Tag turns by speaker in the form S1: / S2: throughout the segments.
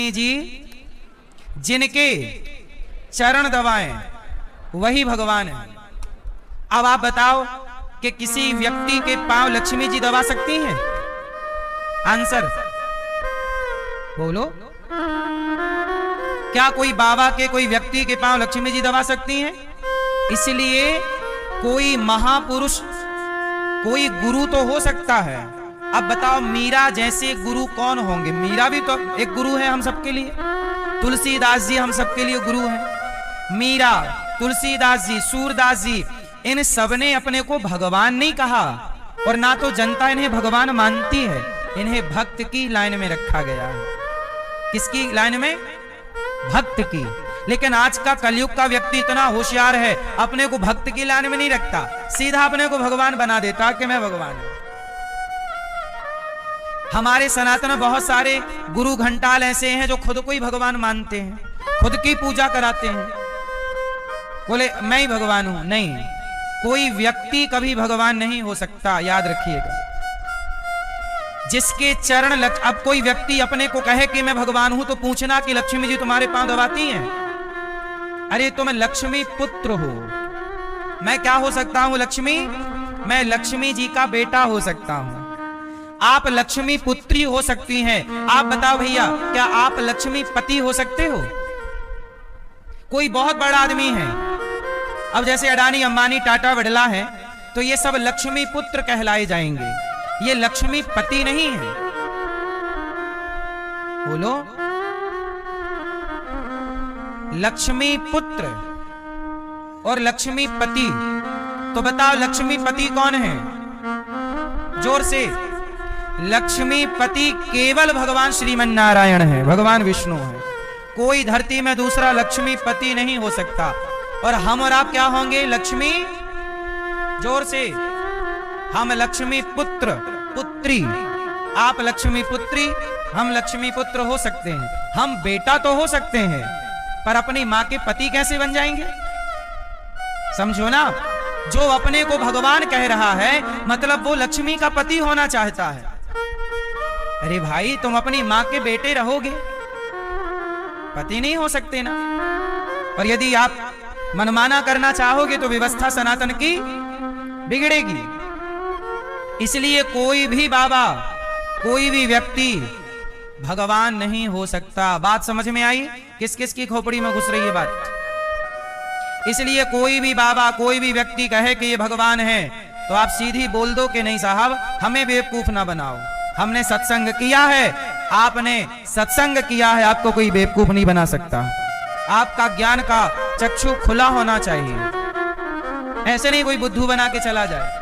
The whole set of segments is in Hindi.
S1: लक्ष्मी जी जिनके चरण दबाएं वही भगवान है। अब आप बताओ कि किसी व्यक्ति के पांव लक्ष्मी जी दबा सकती हैं? आंसर बोलो। क्या कोई बाबा के, कोई व्यक्ति के पांव लक्ष्मी जी दबा सकती हैं? इसलिए कोई महापुरुष, कोई गुरु तो हो सकता है। अब बताओ मीरा जैसे गुरु कौन होंगे? मीरा भी तो एक गुरु है हम सबके लिए। तुलसीदास जी हम सबके लिए गुरु हैं। मीरा, तुलसीदास जी, सूरदास जी, इन सब ने अपने को भगवान नहीं कहा और ना तो जनता इन्हें भगवान मानती है। इन्हें भक्त की लाइन में रखा गया है। किसकी लाइन में? भक्त की। लेकिन आज का कलयुग का व्यक्ति इतना होशियार है, अपने को भक्त की लाइन में नहीं रखता, सीधा अपने को भगवान बना देता कि मैं भगवान हूं। हमारे सनातन में बहुत सारे गुरु घंटाल ऐसे हैं जो खुद को ही भगवान मानते हैं, खुद की पूजा कराते हैं, बोले मैं ही भगवान हूं। नहीं, कोई व्यक्ति कभी भगवान नहीं हो सकता, याद रखिएगा। जिसके चरण अब कोई व्यक्ति अपने को कहे कि मैं भगवान हूं तो पूछना कि लक्ष्मी जी तुम्हारे पांव दबाती हैं? अरे तुम लक्ष्मी पुत्र हो। मैं क्या हो सकता हूं? लक्ष्मी, मैं लक्ष्मी जी का बेटा हो सकता हूं। आप लक्ष्मी पुत्री हो सकती हैं। आप बताओ भैया, क्या आप लक्ष्मी पति हो सकते हो? कोई बहुत बड़ा आदमी है, अब जैसे अडानी, अंबानी, टाटा, बिड़ला है, तो ये सब लक्ष्मी पुत्र कहलाए जाएंगे। ये लक्ष्मी पति नहीं है। बोलो, लक्ष्मी पुत्र और लक्ष्मी पति। तो बताओ लक्ष्मी पति कौन है? जोर से। लक्ष्मी पति केवल भगवान श्रीमन नारायण है, भगवान विष्णु है। कोई धरती में दूसरा लक्ष्मी पति नहीं हो सकता। और हम और आप क्या होंगे? लक्ष्मी, जोर से, हम लक्ष्मी पुत्र पुत्री। आप लक्ष्मी पुत्री, हम लक्ष्मी पुत्र हो सकते हैं। हम बेटा तो हो सकते हैं, पर अपनी मां के पति कैसे बन जाएंगे? समझो ना, जो अपने को भगवान कह रहा है मतलब वो लक्ष्मी का पति होना चाहता है। अरे भाई, तुम अपनी मां के बेटे रहोगे, पति नहीं हो सकते ना। और यदि आप मनमाना करना चाहोगे तो व्यवस्था सनातन की बिगड़ेगी। इसलिए कोई भी बाबा, कोई भी व्यक्ति भगवान नहीं हो सकता। बात समझ में आई? किस किस की खोपड़ी में घुस रही है बात? इसलिए कोई भी बाबा, कोई भी व्यक्ति कहे कि ये भगवान है तो आप सीधी बोल दो कि नहीं साहब, हमें बेवकूफ ना बनाओ। हमने सत्संग किया है, आपने सत्संग किया है, आपको कोई बेवकूफ नहीं बना सकता। आपका ज्ञान का चक्षु खुला होना चाहिए, ऐसे नहीं कोई बुद्धू बना के चला जाए।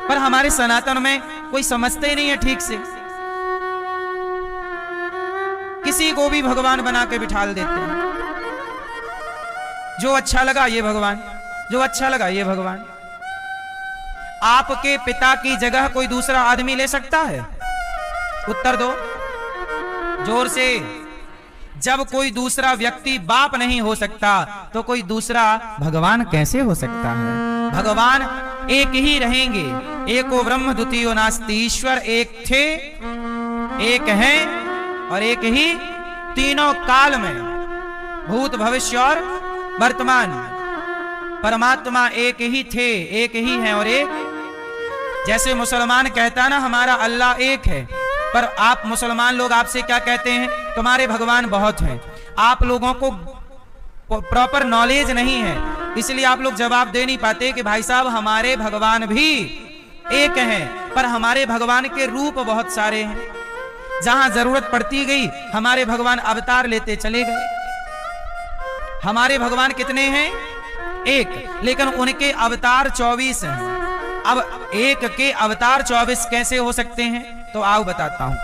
S1: पर हमारे सनातन में कोई समझते ही नहीं है ठीक से, किसी को भी भगवान बना के बिठाल देते हैं। जो अच्छा लगा ये भगवान, जो अच्छा लगा ये भगवान। आपके पिता की जगह कोई दूसरा आदमी ले सकता है? उत्तर दो जोर से। जब कोई दूसरा व्यक्ति बाप नहीं हो सकता तो कोई दूसरा भगवान कैसे हो सकता है? भगवान एक ही रहेंगे। एको ब्रह्म द्वितीयो नास्ति। ईश्वर एक थे, एक हैं और एक ही तीनों काल में, भूत भविष्य और वर्तमान। परमात्मा एक ही थे, एक ही हैं और एक। जैसे मुसलमान कहता ना हमारा अल्लाह एक है, पर आप मुसलमान लोग आपसे क्या कहते हैं? तुम्हारे भगवान बहुत हैं। आप लोगों को प्रॉपर नॉलेज नहीं है, इसलिए आप लोग जवाब दे नहीं पाते कि भाई साहब हमारे भगवान भी एक हैं, पर हमारे भगवान के रूप बहुत सारे हैं। जहां जरूरत पड़ती गई हमारे भगवान अवतार लेते चले गए। हमारे भगवान कितने हैं? एक, लेकिन उनके अवतार 24 हैं। अब एक के अवतार 24 कैसे हो सकते हैं? तो आओ बताता हूं,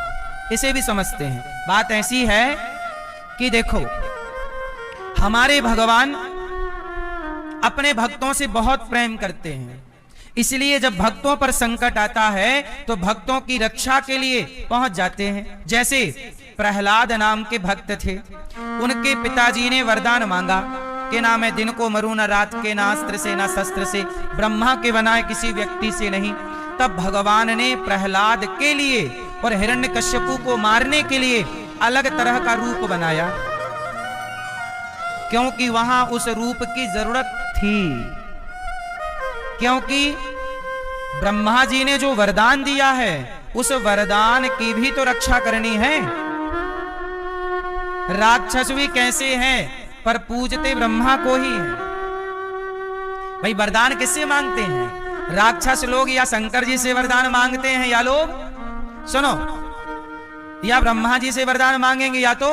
S1: इसे भी समझते हैं। बात ऐसी है कि देखो, हमारे भगवान अपने भक्तों से बहुत प्रेम करते हैं, इसलिए जब भक्तों पर संकट आता है तो भक्तों की रक्षा के लिए पहुंच जाते हैं। जैसे प्रहलाद नाम के भक्त थे, उनके पिताजी ने वरदान मांगा कि ना मैं दिन को मरूं, ना रात के, ना अस्त्र से, ना शस्त्र से, ब्रह्मा के बनाए किसी व्यक्ति से नहीं। तब भगवान ने प्रहलाद के लिए और हिरण्यकश्यपु को मारने के लिए अलग तरह का रूप बनाया, क्योंकि वहां उस रूप की जरूरत थी। क्योंकि ब्रह्मा जी ने जो वरदान दिया है, उस वरदान की भी तो रक्षा करनी है। राक्षस भी कैसे हैं, पर पूजते ब्रह्मा को ही है। भाई वरदान किससे मांगते हैं? राक्षस लोग या शंकर जी से वरदान मांगते हैं, या लोग सुनो, या ब्रह्मा जी से वरदान मांगेंगे या तो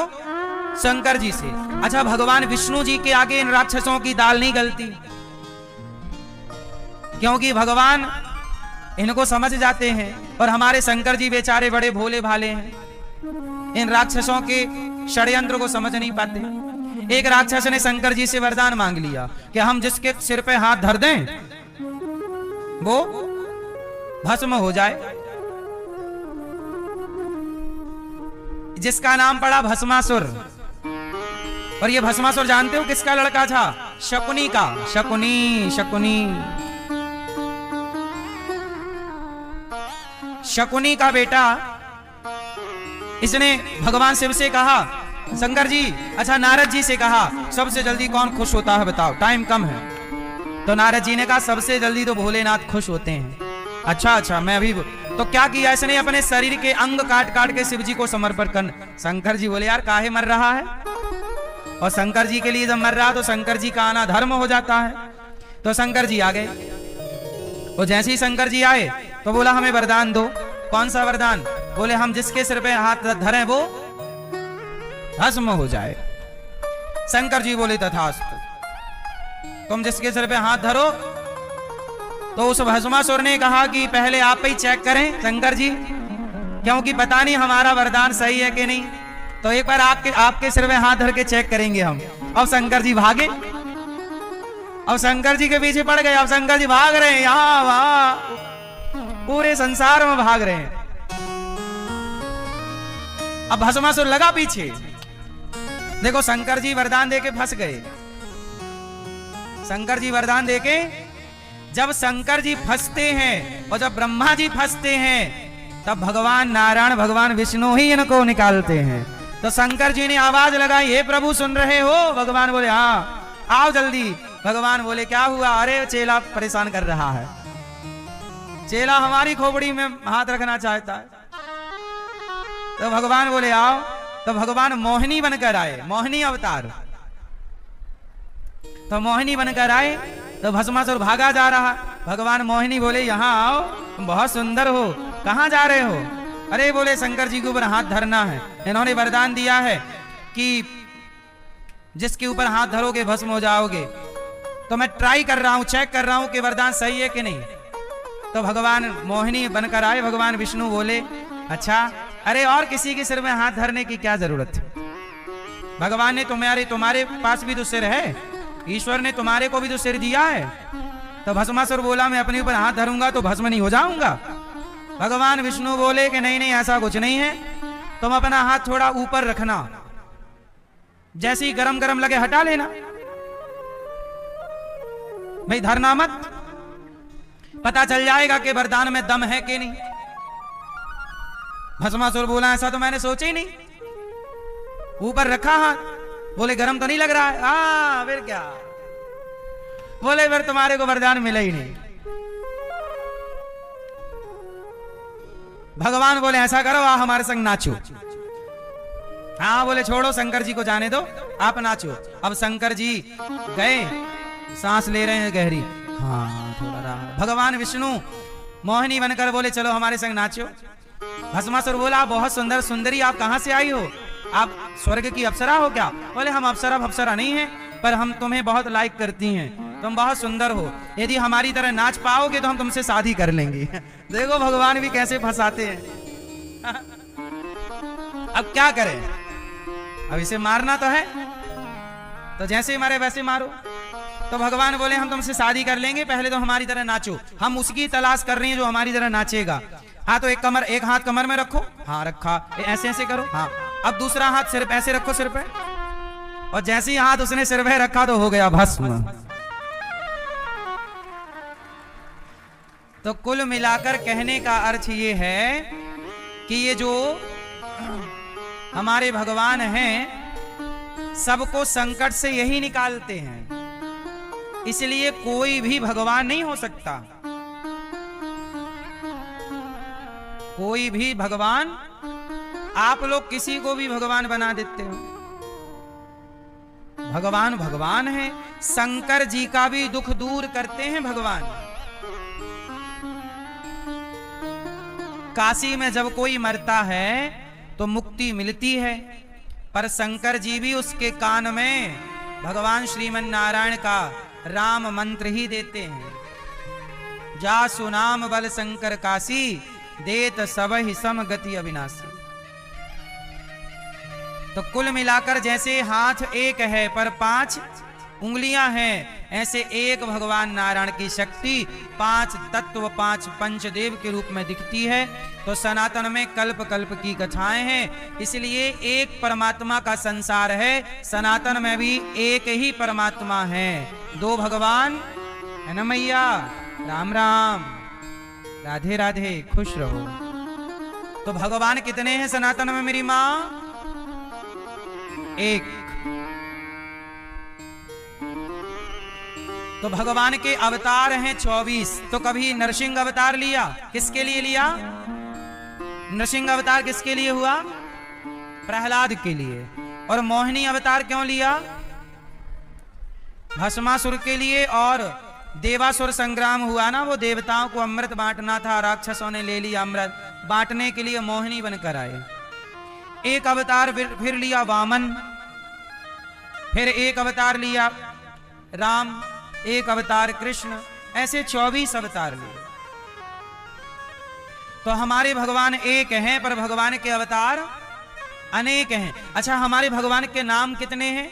S1: शंकर जी से। अच्छा, भगवान विष्णु जी के आगे इन राक्षसों की दाल नहीं गलती, क्योंकि भगवान इनको समझ जाते हैं, और हमारे शंकर जी बेचारे बड़े भोले भाले हैं, इन राक्षसों के षड्यंत्र को समझ नहीं पाते। एक राक्षस ने शंकर जी से वरदान मांग लिया कि हम जिसके सिर पे हाथ धर दें वो भस्म हो जाए, जिसका नाम पड़ा भस्मासुर। और ये भस्मासुर जानते हो किसका लड़का था? शकुनी का। शकुनी का बेटा। इसने भगवान शिव से कहा, शंकर जी, अच्छा नारद जी से कहा, सबसे जल्दी कौन खुश होता है बताओ, टाइम कम है। तो नारद जी ने कहा सबसे जल्दी तो भोलेनाथ खुश होते हैं। अच्छा मैं अभी, तो क्या किया इसने? अपने शरीर के अंग काट काट के शिव जी को समर्पण कर। शंकर जी बोले यार काहे मर रहा है? और शंकर जी के लिए जब मर रहा तो शंकर जी का आना धर्म हो जाता है। तो शंकर जी आ गए, और जैसे ही शंकर जी आए तो बोला हमें वरदान दो। कौन सा वरदान? बोले हम जिसके सिर पे हाथ धरें वो भस्म हो जाए। शंकर जी बोले तथास्तु, तुम जिसके सिर पे हाथ धरो। तो उस भस्मासुर ने कहा कि पहले आप ही चेक करें शंकर जी, क्योंकि पता नहीं हमारा वरदान सही है कि नहीं। तो एक बार आपके सिर में हाथ धर के चेक करेंगे हम। अब शंकर जी भागे, अब शंकर जी के पीछे पड़ गए। अब शंकर जी भाग रहे हैं, यहां वहां पूरे संसार में भाग रहे हैं। अब भस्मासुर लगा पीछे। देखो शंकर जी वरदान देके फंस गए। शंकर जी वरदान देके, जब शंकर जी फंसते हैं और जब ब्रह्मा जी फंसते हैं, तब भगवान नारायण भगवान विष्णु ही इनको निकालते हैं। तो शंकर जी ने आवाज लगाई, हे प्रभु सुन रहे हो? भगवान बोले हाँ, आओ जल्दी। भगवान बोले क्या हुआ? अरे चेला परेशान कर रहा है, चेला हमारी खोपड़ी में हाथ रखना चाहता है। तो भगवान बोले आओ। तो भगवान मोहिनी बनकर आए, मोहिनी अवतार। तो मोहिनी बनकर आए तो भस्मासुर भागा जा रहा। भगवान मोहिनी बोले यहाँ आओ, तुम बहुत सुंदर हो, कहाँ जा रहे हो? अरे बोले शंकर जी के ऊपर हाथ धरना है, इन्होंने वरदान दिया है कि जिसके ऊपर हाथ धरोगे भस्म हो जाओगे। तो मैं ट्राई कर रहा हूं, चेक कर रहा हूं कि वरदान सही है कि नहीं। तो भगवान मोहिनी बनकर आए। भगवान विष्णु बोले अच्छा, अरे और किसी के सिर में हाथ धरने की क्या जरूरत है? भगवान ने तुम्हारे पास भी तो सिर है, ईश्वर ने तुम्हारे को भी तो सिर दिया है। तो भस्मासुर बोला मैं अपने ऊपर हाथ धरूंगा तो भस्म नहीं हो जाऊंगा। भगवान विष्णु बोले कि नहीं नहीं ऐसा कुछ नहीं है, तुम अपना हाथ थोड़ा ऊपर रखना, जैसे ही गरम गरम लगे हटा लेना, भाई धरना मत, पता चल जाएगा कि वरदान में दम है कि नहीं। भस्मासुर बोला ऐसा तो मैंने सोचा ही नहीं, ऊपर रखा हाथ। बोले गरम तो नहीं लग रहा है? हाँ फिर क्या? बोले फिर तुम्हारे को वरदान मिला ही नहीं। भगवान बोले ऐसा करो आ हमारे संग नाचो। हाँ बोले छोड़ो शंकर जी को जाने दो, आप नाचो। अब शंकर जी गए, सांस ले रहे हैं गहरी, हाँ थोड़ा रहा। भगवान विष्णु मोहिनी बनकर बोले चलो हमारे संग नाचो। भस्मासुर बोला बहुत सुंदर सुंदरी, आप कहां से आई हो? आप स्वर्ग की अप्सरा हो क्या? बोले हम अप्सरा नहीं है, पर हम तुम्हें बहुत लाइक करती हैं, तुम बहुत सुंदर हो, यदि हमारी तरह नाच पाओगे तो हम तुमसे शादी कर लेंगे। देखो भगवान भी कैसे फंसाते हैं। अब क्या करें, अब इसे मारना तो है, तो जैसे मारे वैसे मारो। तो भगवान बोले हम तुमसे शादी कर लेंगे, पहले तो हमारी तरह नाचो। हम उसकी तलाश कर रहे हैं जो हमारी तरह नाचेगा। हाँ तो एक हाथ कमर में रखो, हाँ रखा, ऐसे ऐसे करो, हाँ। अब दूसरा हाथ सिर पे ऐसे रखो, सिर पे, और जैसे ही हाथ उसने सिर पे रखा तो हो गया भस्म। तो कुल मिलाकर कहने का अर्थ ये है कि ये जो हमारे भगवान हैं, सबको संकट से यही निकालते हैं, इसलिए कोई भी भगवान नहीं हो सकता। कोई भी भगवान, आप लोग किसी को भी भगवान बना देते हो, भगवान भगवान है। शंकर जी का भी दुख दूर करते हैं भगवान। काशी में जब कोई मरता है तो मुक्ति मिलती है, पर शंकर जी भी उसके कान में भगवान श्रीमन नारायण का राम मंत्र ही देते हैं। जा सुनाम बल शंकर काशी, देत सबहि सम गति अविनाशी। तो कुल मिलाकर जैसे हाथ एक है पर 5 उंगलियां हैं, ऐसे एक भगवान नारायण की शक्ति 5 तत्व 5 पंचदेव के रूप में दिखती है। तो सनातन में कल्प कल्प की कथाएं हैं, इसलिए एक परमात्मा का संसार है। सनातन में भी एक ही परमात्मा है, 2 भगवान है ना मैया। राम राम, राधे राधे, खुश रहो। तो भगवान कितने हैं सनातन में मेरी माँ? एक। तो भगवान के अवतार हैं 24। तो कभी नरसिंह अवतार लिया, किसके लिए लिया? नरसिंह अवतार किसके लिए हुआ? प्रहलाद के लिए। और मोहिनी अवतार क्यों लिया? भस्मासुर के लिए। और देवासुर संग्राम हुआ ना, वो देवताओं को अमृत बांटना था, राक्षसों ने ले लिया अमृत, बांटने के लिए मोहिनी बनकर आए। एक अवतार फिर लिया वामन, फिर एक अवतार लिया राम, एक अवतार कृष्ण, ऐसे 24 अवतार लिए। तो हमारे भगवान एक हैं, पर भगवान के अवतार अनेक हैं। अच्छा, हमारे भगवान के नाम कितने हैं?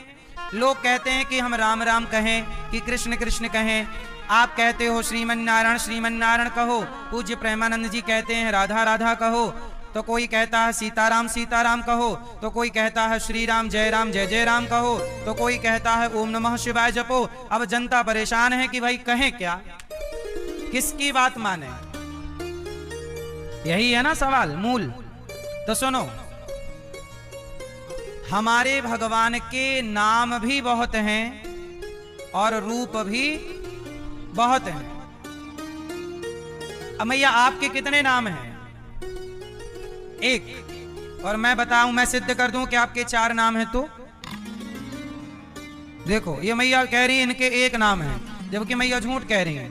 S1: लोग कहते हैं कि हम राम राम कहें कि कृष्ण कृष्ण कहें। आप कहते हो श्रीमन नारायण कहो, पूज्य प्रेमानंद जी कहते हैं राधा राधा कहो, तो कोई कहता है सीताराम सीताराम कहो, तो कोई कहता है श्री राम जय जय राम कहो, तो कोई कहता है ओम नमः शिवाय जपो। अब जनता परेशान है कि भाई कहें क्या, किसकी बात माने? यही है ना सवाल मूल। तो सुनो, हमारे भगवान के नाम भी बहुत हैं और रूप भी बहुत हैं। अब मैया आपके कितने नाम हैं? एक। और मैं बताऊं, मैं सिद्ध कर दूं कि आपके 4 नाम हैं। तो देखो, ये मैया कह रही है इनके एक नाम है, जबकि मैया झूठ कह रही है।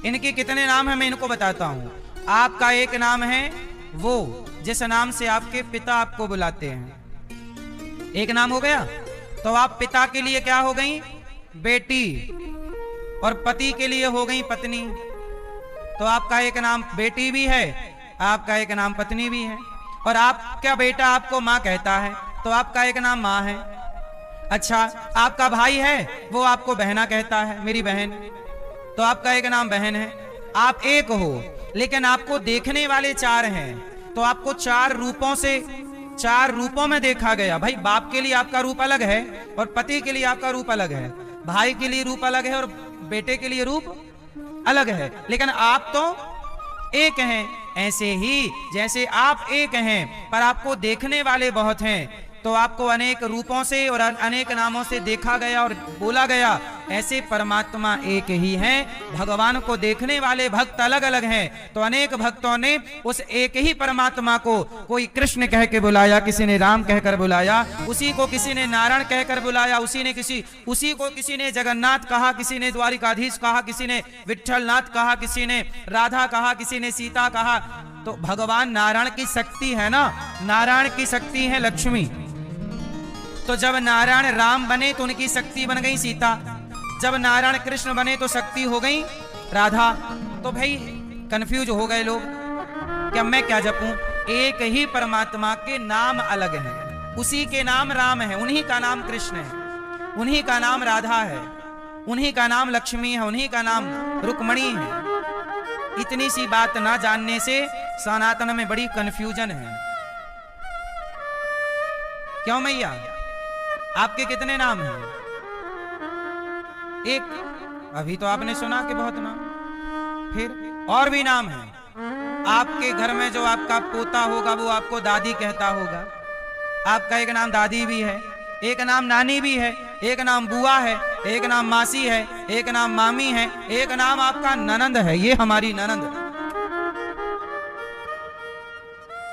S1: इनके कितने नाम हैं मैं इनको बताता हूं। आपका एक नाम है वो जिस नाम से आपके पिता आपको बुलाते हैं, एक नाम हो गया। तो आप पिता के लिए क्या हो गई? बेटी। और पति के लिए हो गई पत्नी। तो आपका एक नाम बेटी भी है, आपका एक नाम पत्नी भी है। और आपका बेटा आपको माँ कहता है, तो आपका एक नाम माँ है। अच्छा, आपका भाई है, वो आपको बहना कहता है, मेरी बहन, तो आपका एक नाम बहन है। आप एक हो, लेकिन आपको देखने वाले 4 हैं, तो आपको 4 रूपों में देखा गया। भाई, बाप के लिए आपका रूप अलग है, और पति के लिए आपका रूप अलग है, भाई के लिए रूप अलग है, और बेटे के लिए रूप अलग है, लेकिन आप तो एक हैं। ऐसे ही जैसे आप एक हैं, पर आपको देखने वाले बहुत हैं, तो आपको अनेक रूपों से और अनेक नामों से देखा गया और बोला गया। ऐसे परमात्मा एक ही हैं। भगवान को देखने वाले भक्त अलग अलग हैं, तो अनेक भक्तों ने उस एक ही परमात्मा को, कोई कृष्ण कह के बुलाया, किसी ने राम कहकर बुलाया, उसी को किसी ने नारायण कहकर बुलाया, उसी को किसी ने जगन्नाथ कहा, किसी ने द्वारिकाधीश कहा, किसी ने विट्ठलनाथ कहा, किसी ने राधा कहा, किसी ने सीता कहा। तो भगवान नारायण की शक्ति है ना, नारायण की शक्ति है लक्ष्मी। तो जब नारायण राम बने तो उनकी शक्ति बन गई सीता, जब नारायण कृष्ण बने तो शक्ति हो गई राधा। तो भाई कंफ्यूज हो गए लोग कि अब मैं क्या जपूं? एक ही परमात्मा के नाम अलग हैं, उसी के नाम राम है, उन्हीं का नाम कृष्ण है, उन्हीं का नाम राधा है, उन्हीं का नाम लक्ष्मी है, उन्हीं का नाम रुक्मणी है। इतनी सी बात ना जानने से सनातन में बड़ी कंफ्यूजन है। क्यों मैया? आपके कितने नाम हैं? एक। अभी तो आपने सुना कि बहुत नाम, फिर और भी नाम हैं। आपके घर में जो आपका पोता होगा वो आपको दादी कहता होगा, आपका एक नाम दादी भी है, एक नाम नानी भी है, एक नाम बुआ है, एक नाम मासी है, एक नाम मामी है, एक नाम आपका ननंद है, ये हमारी ननंद।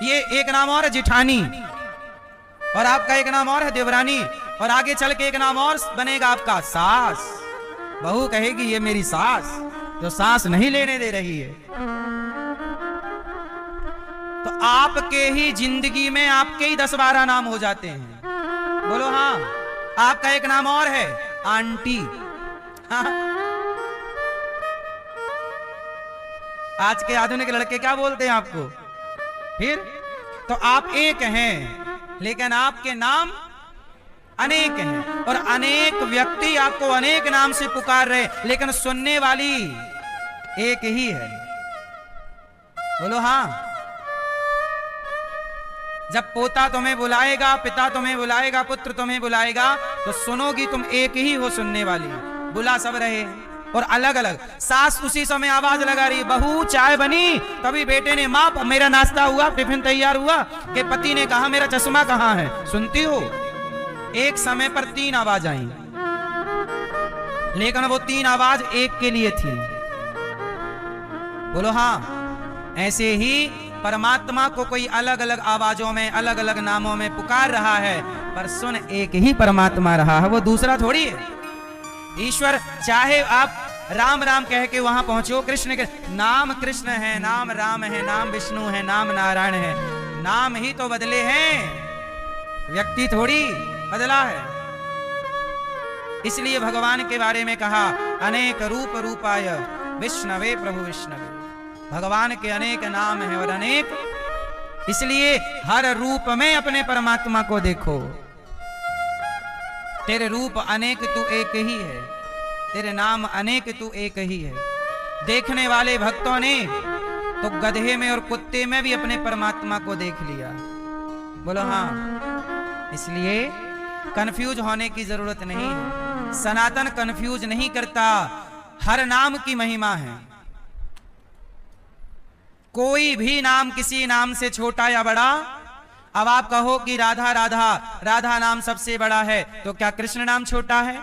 S1: ये एक नाम और है जिठानी, और आपका एक नाम और है देवरानी, और आगे चल के एक नाम और बनेगा आपका सास। बहू कहेगी ये मेरी सास, तो सास नहीं लेने दे रही है। तो आपके ही जिंदगी में आपके ही 10-12 नाम हो जाते हैं। बोलो हाँ। आपका एक नाम और है आंटी। हाँ। आज के आधुनिक लड़के क्या बोलते हैं आपको? फिर तो आप एक हैं, लेकिन आपके नाम अनेक हैं, और अनेक व्यक्ति आपको अनेक नाम से पुकार रहे, लेकिन सुनने वाली एक ही है। बोलो हाँ। जब पोता तुम्हें बुलाएगा, पिता तुम्हें बुलाएगा, पुत्र तुम्हें बुलाएगा, तो सुनोगी तुम एक ही हो सुनने वाली। बुला सब रहे और अलग अलग। सास उसी समय आवाज लगा रही, बहू चाय बनी, तभी बेटे ने माँ मेरा नाश्ता हुआ, टिफिन तैयार हुआ, कि पति ने कहा मेरा चश्मा कहाँ है, सुनती हो? एक समय पर 3 आवाज आई, लेकिन वो 3 आवाज एक के लिए थी। बोलो हाँ। ऐसे ही परमात्मा को कोई अलग अलग आवाजों में, अलग अलग नामों में पुकार रहा है, पर सुन एक ही परमात्मा रहा है, वो दूसरा थोड़ी है। ईश्वर चाहे आप राम राम कह के वहां पहुंचो, कृष्ण के नाम कृष्ण है, नाम राम है, नाम विष्णु है, नाम नारायण है, नाम ही तो बदले हैं, व्यक्ति थोड़ी बदला है। इसलिए भगवान के बारे में कहा अनेक रूप रूपाय विष्णवे प्रभु विष्णवे। भगवान के अनेक नाम हैं और अनेक, इसलिए हर रूप में अपने परमात्मा को देखो। तेरे रूप अनेक तू एक ही है, तेरे नाम अनेक तू एक ही है। देखने वाले भक्तों ने तो गधे में और कुत्ते में भी अपने परमात्मा को देख लिया। बोलो हाँ। इसलिए कंफ्यूज होने की जरूरत नहीं है। सनातन कंफ्यूज नहीं करता, हर नाम की महिमा है। कोई भी नाम किसी नाम से छोटा या बड़ा। अब आप कहो कि राधा राधा, राधा नाम सबसे बड़ा है, तो क्या कृष्ण नाम छोटा है?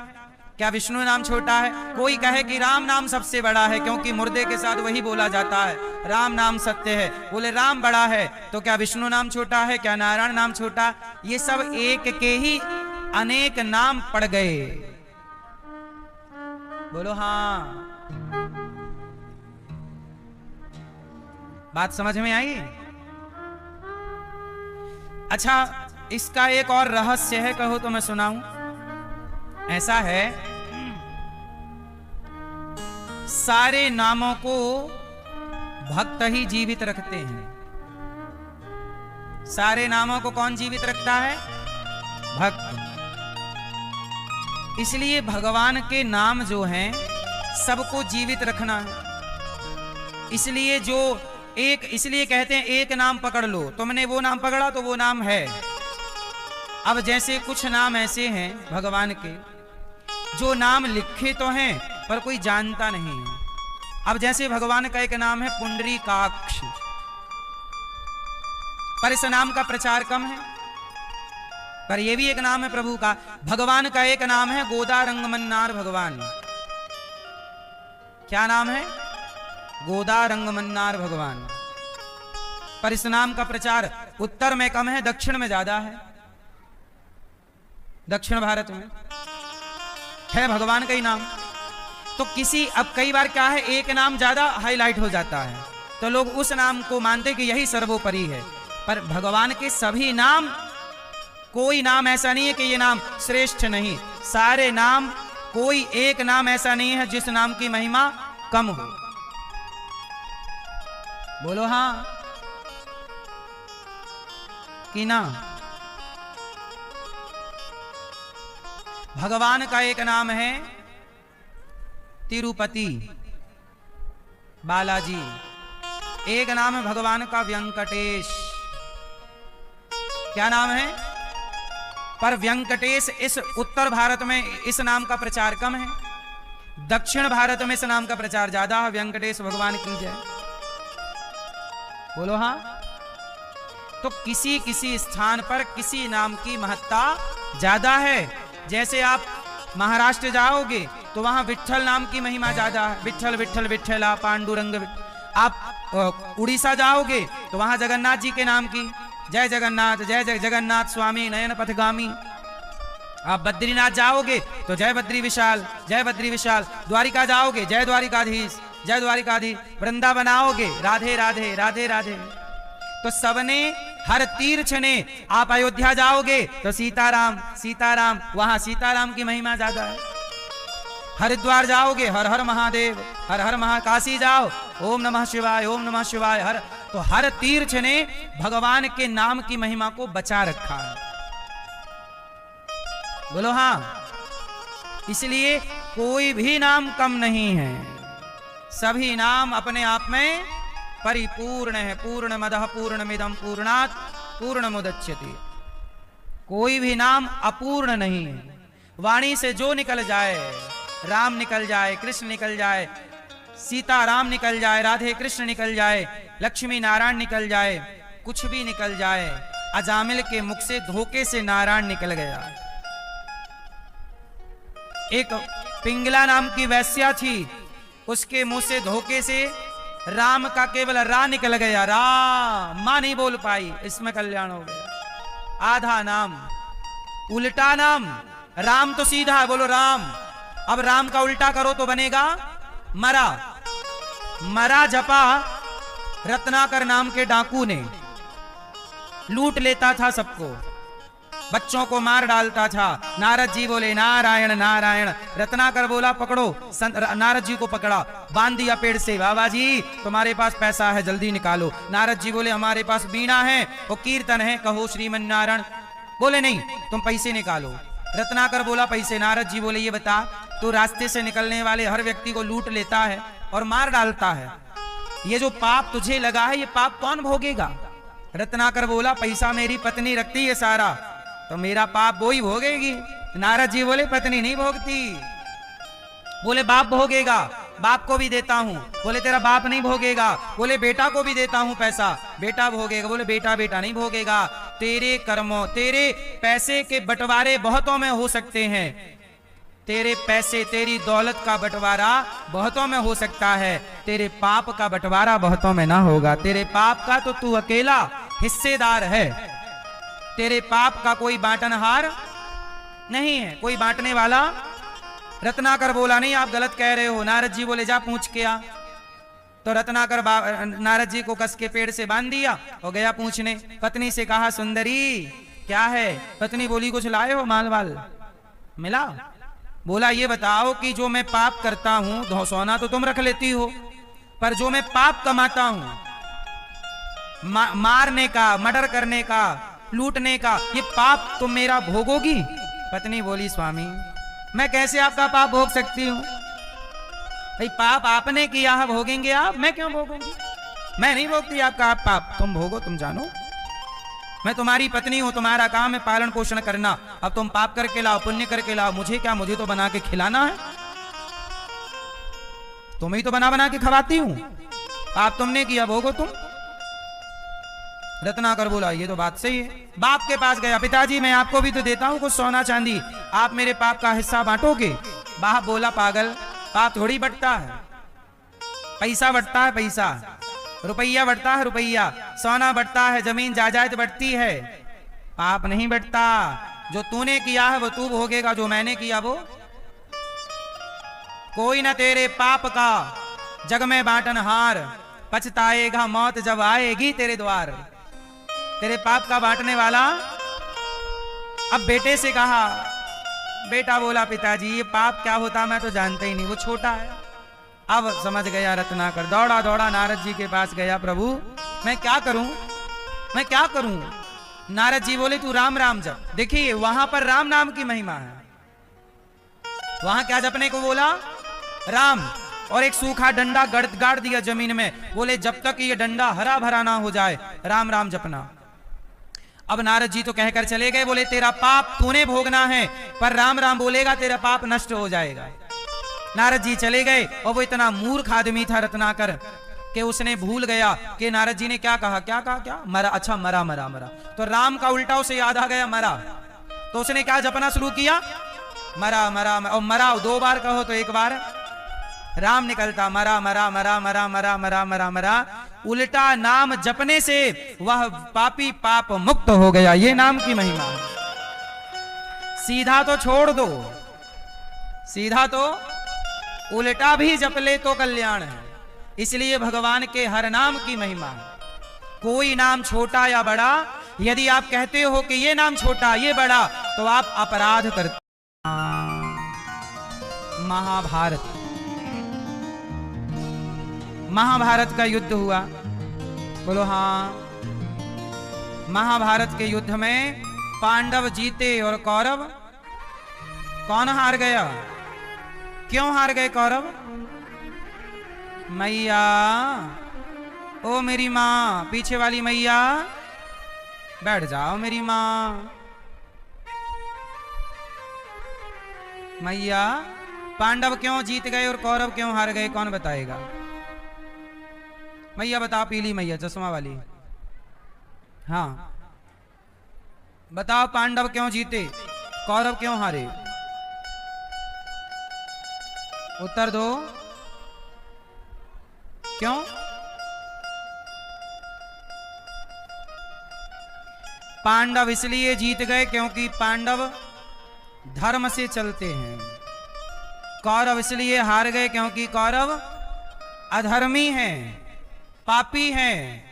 S1: क्या विष्णु नाम छोटा है? कोई कहे कि राम नाम सबसे बड़ा है, क्योंकि मुर्दे के साथ वही बोला जाता है, राम नाम सत्य है, बोले राम बड़ा है, तो क्या विष्णु नाम छोटा है? क्या नारायण नाम छोटा? ये सब एक के ही अनेक नाम पड़ गए। बोलो हाँ। बात समझ में आई? अच्छा, इसका एक और रहस्य है, कहो तो मैं सुनाऊं। ऐसा है, सारे नामों को भक्त ही जीवित रखते हैं। सारे नामों को कौन जीवित रखता है? भक्त। इसलिए भगवान के नाम जो हैं सबको जीवित रखना है। इसलिए जो एक, इसलिए कहते हैं एक नाम पकड़ लो, तुमने वो नाम पकड़ा तो वो नाम है। अब जैसे कुछ नाम ऐसे हैं भगवान के जो नाम लिखे तो हैं पर कोई जानता नहीं है। अब जैसे भगवान का एक नाम है पुंडरीकाक्ष, पर इस नाम का प्रचार कम है, पर यह भी एक नाम है प्रभु का। भगवान का एक नाम है गोदारंगमन्नार भगवान। क्या नाम है? गोदारंगमन्नार भगवान। पर इस नाम का प्रचार उत्तर में कम है, दक्षिण में ज्यादा है। दक्षिण भारत में है भगवान का ही नाम। तो किसी, अब कई बार क्या है, एक नाम ज्यादा हाईलाइट हो जाता है तो लोग उस नाम को मानते कि यही सर्वोपरि है। पर भगवान के सभी नाम, कोई नाम ऐसा नहीं है कि ये नाम श्रेष्ठ नहीं। सारे नाम, कोई एक नाम ऐसा नहीं है जिस नाम की महिमा कम हो। बोलो हाँ कि ना? भगवान का एक नाम है तिरुपति बालाजी। एक नाम है भगवान का व्यंकटेश। क्या नाम है? पर व्यंकटेश इस उत्तर भारत में इस नाम का प्रचार कम है, दक्षिण भारत में इस नाम का प्रचार ज्यादा है। व्यंकटेश भगवान की जय। बोलो हाँ। तो किसी किसी स्थान पर किसी नाम की महत्ता ज्यादा है। जैसे आप महाराष्ट्र जाओगे तो वहां विट्ठल नाम की महिमा ज्यादा है, विट्ठल विट्ठल विट्ठला पांडुरंग। आप उड़ीसा जाओगे तो वहां जगन्नाथ जी के नाम की जय जगन्नाथ, जय जय जगन्नाथ स्वामी नयन पथगामी। आप बद्रीनाथ जाओगे तो जय बद्री विशाल, जय बद्री विशाल। द्वारिका जाओगे जय द्वारिकाधीश, जय द्वारिकाधीश। वृंदावन आओगे राधे राधे राधे राधे। तो सबने हर तीर्थ ने, आप अयोध्या जाओगे तो सीताराम सीताराम, वहां सीताराम की महिमा ज्यादा है। हरिद्वार जाओगे हर हर महादेव, हर हर महाकाशी जाओ ओम नमः शिवाय, ओम नमः शिवाय हर। तो हर तीर्थ ने भगवान के नाम की महिमा को बचा रखा है। बोलो हाँ। इसलिए कोई भी नाम कम नहीं है, सभी नाम अपने आप में परिपूर्ण है। पूर्णमदः पूर्णमिदं पूर्णात् पूर्णमुदच्यते। कोई भी नाम अपूर्ण नहीं है। वाणी से जो निकल जाए, राम निकल जाए, कृष्ण निकल जाए, सीता राम निकल जाए, राधे कृष्ण निकल जाए, लक्ष्मी नारायण निकल जाए, कुछ भी निकल जाए। अजामिल के मुख से धोखे से नारायण निकल गया। एक पिंगला नाम की वैश्या थी, उसके मुंह से धोखे से राम का केवल रा निकल गया। राम मां नहीं बोल पाई, इसमें कल्याण हो गया। आधा नाम, उल्टा नाम। राम तो सीधा है, बोलो राम। अब राम का उल्टा करो तो बनेगा मरा। मरा जपा रत्नाकर नाम के डाकू ने, लूट लेता था सबको, बच्चों को मार डालता था। नारद जी बोले नारायण नारायण। रत्नाकर बोला पकड़ो। नारद जी को पकड़ा, बांध दिया पेड़ से। बाबा जी तुम्हारे पास पैसा है, जल्दी निकालो। नारद जी बोले हमारे पास बीणा है और कीर्तन है, कहो श्रीमन नारायण। बोले नहीं, तुम पैसे निकालो। रत्नाकर बोला पैसे। नारद जी बोले ये बता, तू रास्ते से निकलने वाले हर व्यक्ति को लूट लेता है और मार डालता है, ये जो पाप तुझे लगा है ये पाप कौन भोगेगा? रत्नाकर बोला पैसा मेरी पत्नी रखती है सारा, तो मेरा पाप वो ही भोगेगी। नारद जी बोले पत्नी नहीं भोगती। बोले बाप भोगेगा, बाप को भी देता हूं। बोले तेरा बाप नहीं भोगेगा। बोले बेटा को भी देता हूं पैसा, बेटा भोगेगा। बोले बेटा बेटा नहीं भोगेगा। तेरे कर्मों, तेरे पैसे के बंटवारे बहुतों में हो सकते हैं, तेरे पैसे तेरी दौलत का बंटवारा बहुतों में हो सकता है, तेरे पाप का बंटवारा बहुतों में ना होगा। तेरे पाप का तो तू अकेला हिस्सेदार है, तेरे पाप का कोई बांटनहार नहीं है, कोई बांटने वाला। रत्नाकर बोला नहीं आप गलत कह रहे हो। नारद जी बोले जा पूछ के आ। तो रत्नाकर नारद जी को कस के पेड़ से बांध दिया और गया पूछने। पत्नी से कहा सुंदरी क्या है? पत्नी बोली कुछ लाए हो माल वाल? मिला? बोला ये बताओ कि जो मैं पाप करता हूं, सोना तो तुम रख लेती हो, पर जो मैं पाप कमाता हूं, मारने का, मर्डर करने का, लूटने का, ये पाप तुम मेरा भोगोगी? पत्नी बोली स्वामी मैं कैसे आपका पाप भोग सकती हूँ? भाई पाप आपने किया है, भोगेंगे आप, मैं क्यों भोगूंगी? मैं नहीं भोगती आपका पाप, तुम भोगो, तुम जानो। मैं तुम्हारी पत्नी हूं, तुम्हारा काम है पालन पोषण करना। अब तुम पाप करके लाओ, पुण्य करके लाओ, मुझे क्या? मुझे तो बना के खिलाना है, तुम ही तो बना बना के खवाती हूं। पाप तुमने किया, भोगो तुम। रत्नाकर बोला ये तो बात सही है। बाप के पास गया, पिताजी मैं आपको भी तो देता हूं कुछ सोना चांदी, आप मेरे पाप का हिस्सा बांटोगे? बाप बोला पागल, पाप थोड़ी बंटता है, पैसा बंटता है पैसा, रुपया बढ़ता है रुपया, सोना बढ़ता है, जमीन जायदाद बढ़ती है, पाप नहीं बढ़ता। जो तूने किया है वो तू भोगेगा, जो मैंने किया वो। कोई ना तेरे पाप का जग में बांटनहार, पछताएगा मौत जब आएगी तेरे द्वार। तेरे पाप का बांटने वाला। अब बेटे से कहा, बेटा बोला पिताजी ये पाप क्या होता मैं तो जानता ही नहीं, वो छोटा है। अब समझ गया रत्नाकर, दौड़ा दौड़ा नारद जी के पास गया, प्रभु मैं क्या करूं, मैं क्या करूं? नारद जी बोले तू राम राम जप। देखिए वहां पर राम नाम की महिमा है, वहां क्या जपने को बोला? राम। और एक सूखा डंडा गाड़ दिया जमीन में, बोले जब तक ये डंडा हरा भरा ना हो जाए राम राम जपना। अब नारद जी तो कहकर चले गए, बोले तेरा पाप तूने भोगना है, पर राम राम बोलेगा तेरा पाप नष्ट हो जाएगा। नारद जी चले गए और वो इतना मूर्ख आदमी था रत्नाकर, कि उसने भूल गया कि नारद जी ने क्या कहा, क्या मरा, अच्छा मरा मरा मरा, तो राम का उल्टा उसे याद आ गया मरा, तो उसने क्या जपना शुरू किया, मरा मरा, और मरा 2 बार कहो तो 1 बार राम निकलता, मरा मरा मरा मरा मरा मरा मरा मरा। उल्टा नाम जपने से वह पापी पाप मुक्त हो गया। ये नाम की महिमा है। सीधा तो छोड़ दो, सीधा तो उल्टा भी जप ले तो कल्याण है। इसलिए भगवान के हर नाम की महिमा है। कोई नाम छोटा या बड़ा, यदि आप कहते हो कि ये नाम छोटा ये बड़ा, तो आप अपराध करते। महाभारत, महाभारत का युद्ध हुआ, बोलो हाँ। महाभारत के युद्ध में पांडव जीते और कौरव, कौन हार गया? क्यों हार गए कौरव? मैया, ओ मेरी माँ, पीछे वाली मैया बैठ जाओ मेरी माँ। मैया, पांडव क्यों जीत गए और कौरव क्यों हार गए, कौन बताएगा? मैया बताओ, पीली मैया चश्मा वाली, हाँ बताओ, पांडव क्यों जीते, कौरव क्यों हारे? उत्तर दो। क्यों? पांडव इसलिए जीत गए क्योंकि पांडव धर्म से चलते हैं। कौरव इसलिए हार गए क्योंकि कौरव अधर्मी हैं, पापी हैं।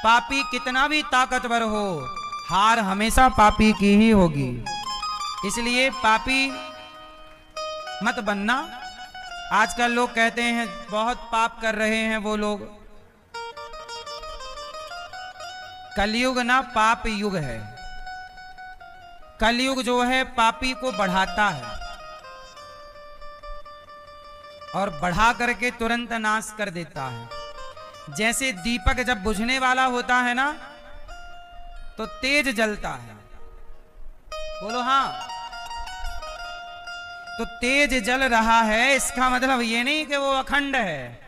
S1: पापी कितना भी ताकतवर हो, हार हमेशा पापी की ही होगी। इसलिए पापी मत बनना। आजकल लोग कहते हैं बहुत पाप कर रहे हैं वो लोग। कलयुग ना पाप युग है। कलयुग जो है पापी को बढ़ाता है और बढ़ा करके तुरंत नाश कर देता है। जैसे दीपक जब बुझने वाला होता है ना, तो तेज जलता है, बोलो हाँ। तो तेज जल रहा है, इसका मतलब ये नहीं कि वो अखंड है,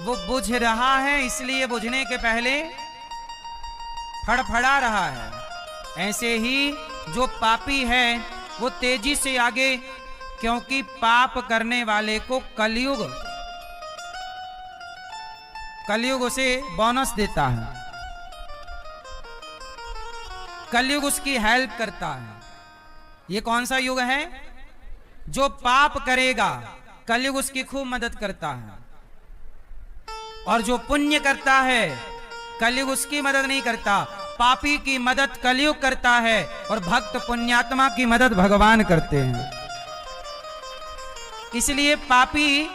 S1: वो बुझ रहा है, इसलिए बुझने के पहले फड़फड़ा रहा है। ऐसे ही जो पापी है वो तेजी से आगे, क्योंकि पाप करने वाले को कलयुग उसे बोनस देता है, कलयुग उसकी हेल्प करता है। ये कौन सा युग है? जो पाप करेगा कलयुग उसकी खूब मदद करता है, और जो पुण्य करता है कलयुग उसकी मदद नहीं करता। पापी की मदद कलयुग करता है और भक्त पुण्यात्मा की मदद भगवान करते हैं। इसलिए पापी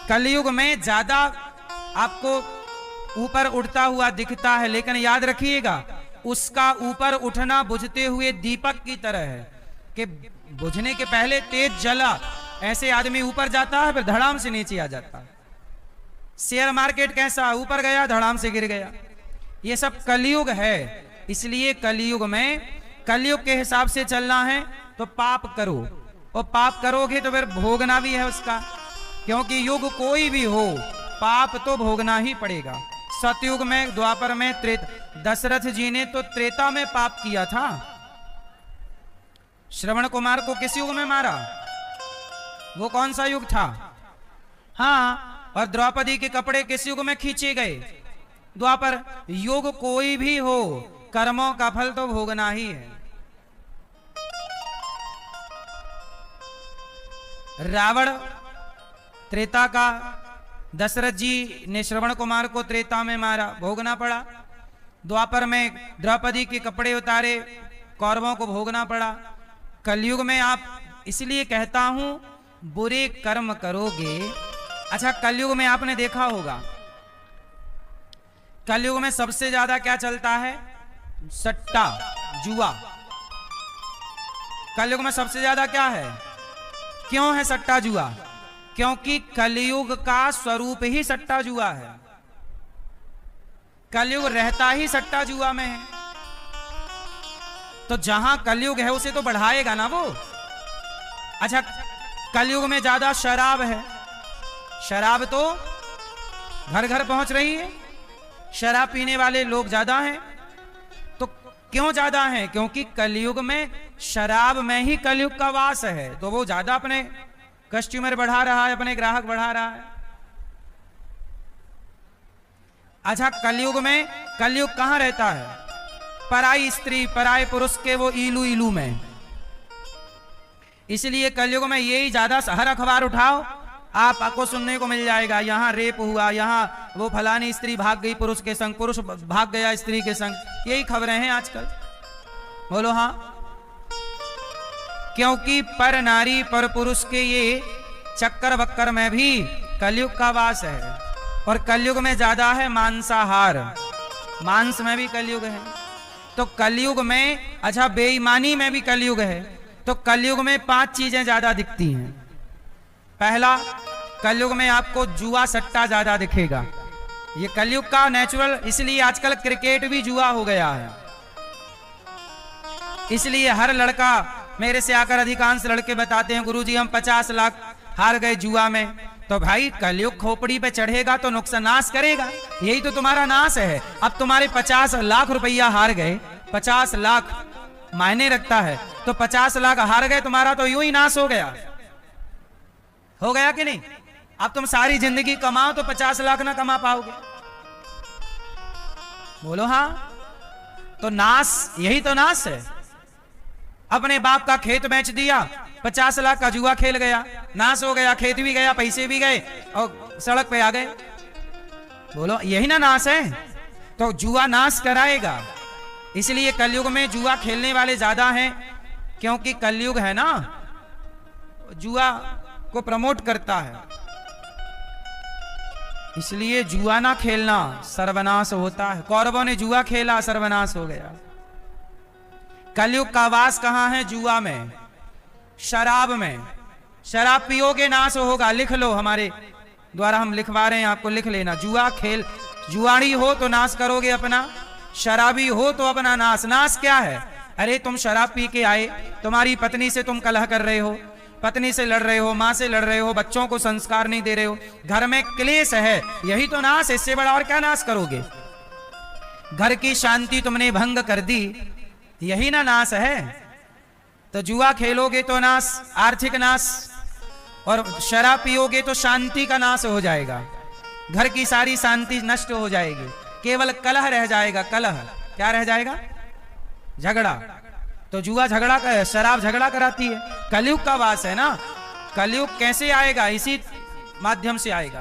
S1: कलयुग में ज्यादा आपको ऊपर उठता हुआ दिखता है, लेकिन याद रखिएगा उसका ऊपर उठना बुझते हुए दीपक की तरह है कि बुझने के पहले तेज जला, ऐसे आदमी ऊपर जाता है फिर धड़ाम से नीचे आ जाता है। शेयर मार्केट कैसा, ऊपर गया धड़ाम से गिर गया। ये सब कलयुग है। इसलिए कलयुग में कलयुग के हिसाब से चलना है तो पाप करो, और पाप करोगे तो फिर भोगना भी है उसका, क्योंकि युग कोई भी हो पाप तो भोगना ही पड़ेगा। सतयुग में, द्वापर में, दशरथ जी ने तो त्रेता में पाप किया था। श्रवण कुमार को किस युग में मारा? वो कौन सा युग था? हाँ, और द्रौपदी के कपड़े किस युग में खींचे गए? द्वापर। युग कोई भी हो कर्मों का फल तो भोगना ही है। रावण त्रेता का, दशरथ जी ने श्रवण कुमार को त्रेता में मारा, भोगना पड़ा। द्वापर में द्रौपदी के कपड़े उतारे, कौरवों को भोगना पड़ा। कलयुग में आप, इसलिए कहता हूं बुरे कर्म करोगे। अच्छा, कलयुग में आपने देखा होगा, कलयुग में सबसे ज्यादा क्या चलता है? सट्टा, जुआ। कलयुग में सबसे ज्यादा क्या है? क्यों है सट्टा जुआ? क्योंकि कलयुग का स्वरूप ही सट्टा जुआ है। कलयुग रहता ही सट्टा जुआ में है। तो जहां कलयुग है उसे तो बढ़ाएगा ना वो। अच्छा, कलयुग में ज्यादा शराब है। शराब तो घर घर पहुंच रही है। शराब पीने वाले लोग ज्यादा हैं। तो क्यों ज्यादा हैं? क्योंकि कलयुग में शराब में ही कलयुग का वास है, तो वो ज्यादा अपने कस्टमर बढ़ा रहा है, अपने ग्राहक बढ़ा रहा है। अच्छा, कलयुग कहां रहता है? पराई स्त्री पराय पुरुष के वो इलू इलू में। इसलिए कलयुग में यही ज्यादा, हर अखबार उठाओ आपको सुनने को मिल जाएगा, यहां रेप हुआ, यहां वो फलानी स्त्री भाग गई पुरुष के संग, पुरुष भाग गया स्त्री के संग, यही खबरें हैं आजकल। बोलो हाँ। क्योंकि पर नारी पर पुरुष के ये चक्कर बक्कर में भी कलयुग का वास है। और कलयुग में ज्यादा है मांसाहार, मांस में भी कलयुग है। तो कलयुग में, अच्छा बेईमानी में भी कलयुग है। तो कलयुग में 5 चीजें ज्यादा दिखती हैं। पहला, कलयुग में आपको जुआ सट्टा ज्यादा दिखेगा। ये कलयुग का नेचुरल, इसलिए आजकल क्रिकेट भी जुआ हो गया है। इसलिए हर लड़का मेरे से आकर, अधिकांश लड़के बताते हैं गुरुजी हम 50 लाख हार गए जुआ में। तो भाई कलयुग खोपड़ी पे चढ़ेगा तो नुकसान नाश करेगा, यही तो तुम्हारा नाश है। अब तुम्हारे 50 लाख रुपया हार गए, 50 लाख मायने रखता है, तो 50 लाख हार गए, तुम्हारा तो यूं ही नाश हो गया कि नहीं? अब तुम सारी जिंदगी कमाओ तो 50 लाख ना कमा पाओगे। बोलो हाँ। तो नाश, यही तो नाश है। अपने बाप का खेत बेच दिया, 50 लाख का जुआ खेल गया, नाश हो गया, खेत भी गया, पैसे भी गए और सड़क पे आ गए। बोलो यही ना नाश है? तो जुआ नाश कराएगा। इसलिए कलयुग में जुआ खेलने वाले ज्यादा हैं, क्योंकि कलयुग है ना जुआ को प्रमोट करता है। इसलिए जुआ ना खेलना, सर्वनाश होता है। कौरवों ने जुआ खेला, सर्वनाश हो गया। कलयुग का वास कहां है? जुआ में, शराब में। शराब पियोगे नाश होगा, लिख लो, हमारे द्वारा हम लिखवा रहे हैं, आपको लिख लेना। जुआ खेल, जुआड़ी हो तो नाश करोगे अपना, शराबी हो तो अपना नाश। नाश क्या है? अरे तुम शराब पी के आए, तुम्हारी पत्नी से तुम कलह कर रहे हो, पत्नी से लड़ रहे हो, माँ से लड़ रहे हो, बच्चों को संस्कार नहीं दे रहे हो, घर में क्लेश है, यही तो नाश। इससे बड़ा और क्या नाश करोगे? घर की शांति तुमने भंग कर दी, यही ना नाश है। तो जुआ खेलोगे तो नाश, आर्थिक नाश, और शराब पियोगे तो शांति का नाश हो जाएगा, घर की सारी शांति नष्ट हो जाएगी, केवल कलह रह जाएगा। कलह क्या रह जाएगा? झगड़ा। तो जुआ झगड़ा का है, शराब झगड़ा कराती है। कलयुग का वास है ना। कलयुग कैसे आएगा? इसी माध्यम से आएगा।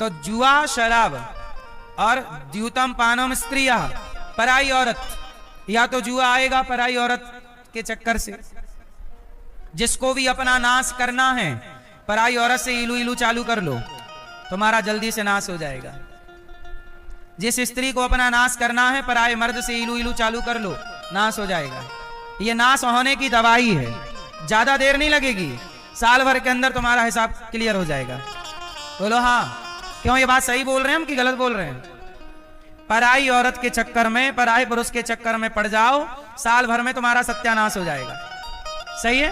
S1: तो जुआ, शराब और द्यूतम पानम स्त्रिया, पराई औरत, या तो जुआ आएगा पराई औरत के चक्कर से। जिसको भी अपना नाश करना है, पराई औरत से इलू इलू चालू कर लो, तुम्हारा जल्दी से नाश हो जाएगा। जिस स्त्री को अपना नाश करना है, पराये मर्द से इलू इलू चालू कर लो, नाश हो जाएगा। ये नाश होने की दवाई है, ज्यादा देर नहीं लगेगी, साल भर के अंदर तुम्हारा हिसाब क्लियर हो जाएगा। बोलो हाँ। क्यों ये बात सही बोल रहे हैं हम कि गलत बोल रहे हैं? पराई औरत के चक्कर में, पराये पुरुष के चक्कर में पड़ जाओ, साल भर में तुम्हारा सत्यानाश हो जाएगा। सही है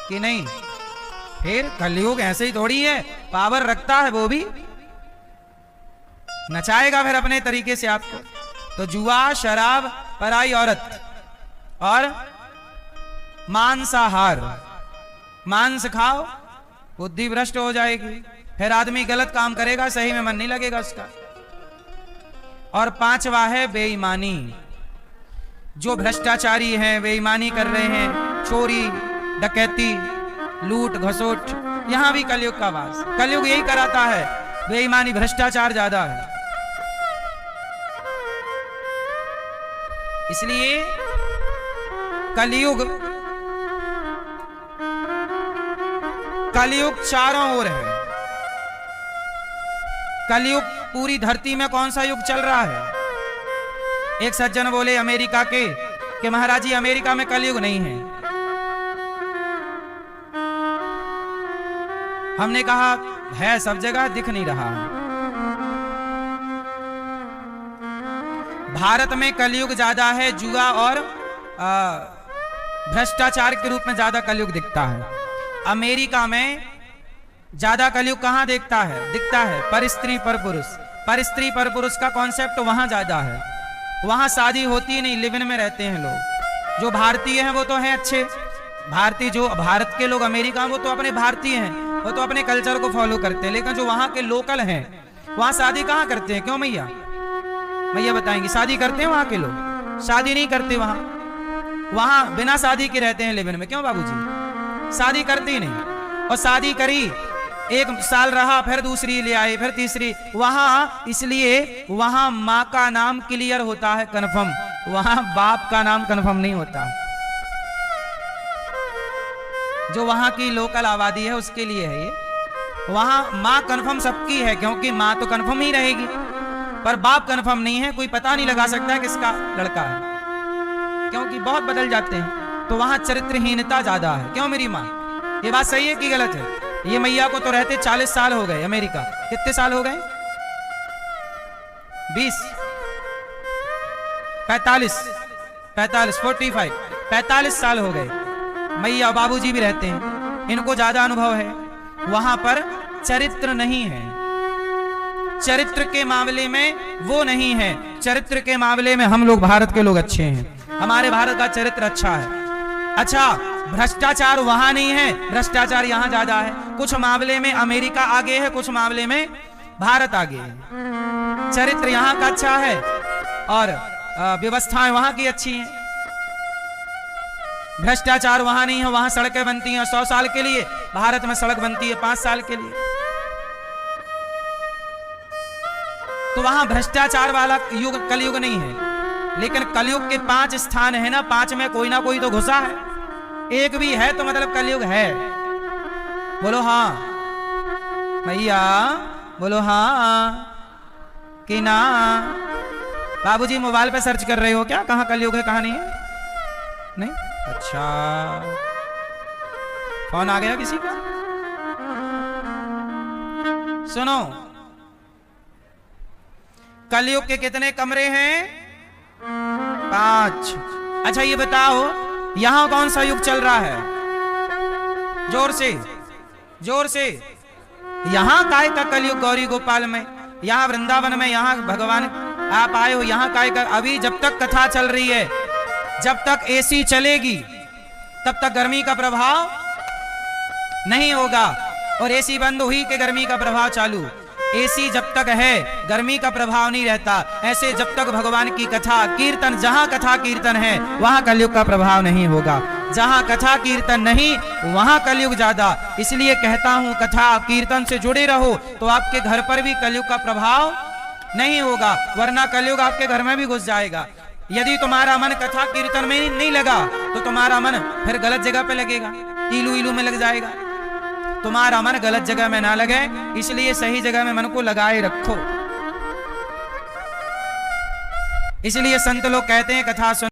S1: कि नहीं? फिर कलयुग ऐसे ही थोड़ी है, पावर रखता है, वो भी नचाएगा फिर अपने तरीके से आपको। तो जुआ, शराब, पराई औरत और मांसाहार, मांस खाओ, बुद्धि भ्रष्ट हो जाएगी, फिर आदमी गलत काम करेगा, सही में मन नहीं लगेगा उसका। और 5वां है बेईमानी। जो भ्रष्टाचारी हैं, बेईमानी कर रहे हैं, चोरी डकैती लूट घसोट, यहां भी कलयुग का वास। कलयुग यही कराता है, बेईमानी भ्रष्टाचार ज्यादा है। इसलिए कलयुग चारों ओर है। कलयुग पूरी धरती में कौन सा युग चल रहा है? एक सज्जन बोले अमेरिका के कि महाराज जी अमेरिका में कलयुग नहीं है। हमने कहा है सब जगह, दिख नहीं रहा। भारत में कलयुग ज्यादा है, जुआ और भ्रष्टाचार के रूप में ज्यादा कलयुग दिखता है। अमेरिका में ज्यादा कलयुग कहां दिखता है पर स्त्री पर पुरुष। पर स्त्री पर पुरुष का कॉन्सेप्ट वहां ज्यादा है। वहां शादी होती ही नहीं, लिव इन में रहते हैं लोग। जो भारतीय हैं वो तो हैं अच्छे भारतीय, जो भारत के लोग अमेरिका वो तो अपने भारतीय हैं, वो तो अपने कल्चर को फॉलो करते हैं। लेकिन जो वहां के लोकल हैं वहां शादी कहां करते हैं? क्यों मैया बताएंगी? शादी करते हैं वहां के लोग? शादी नहीं करते। वहां बिना शादी के रहते हैं लिव इन में। क्यों बाबूजी? शादी करते ही नहीं। और शादी करी, एक साल रहा, फिर दूसरी ले आए, फिर तीसरी। वहां इसलिए वहां माँ का नाम क्लियर होता है, कन्फर्म। वहां बाप का नाम कन्फर्म नहीं होता। जो वहां की लोकल आबादी है उसके लिए है ये। वहां माँ कन्फर्म सबकी है, क्योंकि माँ तो कन्फर्म ही रहेगी, पर बाप कन्फर्म नहीं है। कोई पता नहीं लगा सकता है किसका लड़का है, क्योंकि बहुत बदल जाते हैं। तो वहां चरित्रहीनता ज्यादा है। क्यों मेरी माँ? ये बात सही है कि गलत है? ये मैया को तो रहते 40 साल हो गए अमेरिका। कितने साल हो गए? 20, 45, 45 साल हो गए। मैया बाबूजी भी रहते हैं, इनको ज्यादा अनुभव है। वहां पर चरित्र नहीं है। चरित्र के मामले में वो नहीं है। चरित्र के मामले में हम लोग भारत के लोग अच्छे हैं। हमारे भारत का चरित्र अच्छा है। अच्छा, भ्रष्टाचार वहां नहीं है, भ्रष्टाचार यहां ज्यादा है। कुछ मामले में अमेरिका आगे है, कुछ मामले में भारत आगे है। चरित्र यहां का अच्छा है और व्यवस्थाएं वहां की अच्छी हैं। भ्रष्टाचार वहां नहीं है। वहां सड़कें बनती हैं 100 साल के लिए, भारत में सड़क बनती है 5 साल के लिए। तो वहां भ्रष्टाचार वाला युग कलयुग नहीं है। लेकिन कलयुग के 5 स्थान है ना, 5 में कोई ना कोई तो घुसा है। एक भी है तो मतलब कलयुग है। बोलो हाँ भैया, बोलो हाँ कि ना? बाबूजी मोबाइल पे सर्च कर रहे हो क्या? कहां कलयुग है कहां नहीं है? नहीं? अच्छा, फोन आ गया किसी का? सुनो, कलयुग के कितने कमरे हैं? 5। अच्छा ये बताओ, यहां कौन सा युग चल रहा है? जोर से। यहां काय का कलयुग? गौरी गोपाल में, यहां वृंदावन में, यहां भगवान आप आए हो, यहां काय का? अभी जब तक कथा चल रही है, जब तक एसी चलेगी तब तक गर्मी का प्रभाव नहीं होगा। और एसी बंद हुई कि गर्मी का प्रभाव चालू। एसी जब तक है गर्मी का प्रभाव नहीं रहता। ऐसे जब तक भगवान की कथा कीर्तन, जहां कथा कीर्तन है वहां कलयुग का प्रभाव नहीं होगा। जहां कथा कीर्तन नहीं वहां कलयुग ज्यादा। इसलिए कहता हूं कथा कीर्तन से जुड़े रहो तो आपके घर पर भी कलयुग का प्रभाव नहीं होगा, वरना कलयुग आपके घर में भी घुस जाएगा। यदि तुम्हारा मन कथा कीर्तन में नहीं लगा तो तुम्हारा मन फिर गलत जगह पे लगेगा, इलू में लग जाएगा। तुम्हारा मन गलत जगह में ना लगे, इसलिए सही जगह में मन को लगाए रखो। इसलिए संत लोग कहते हैं कथा सुन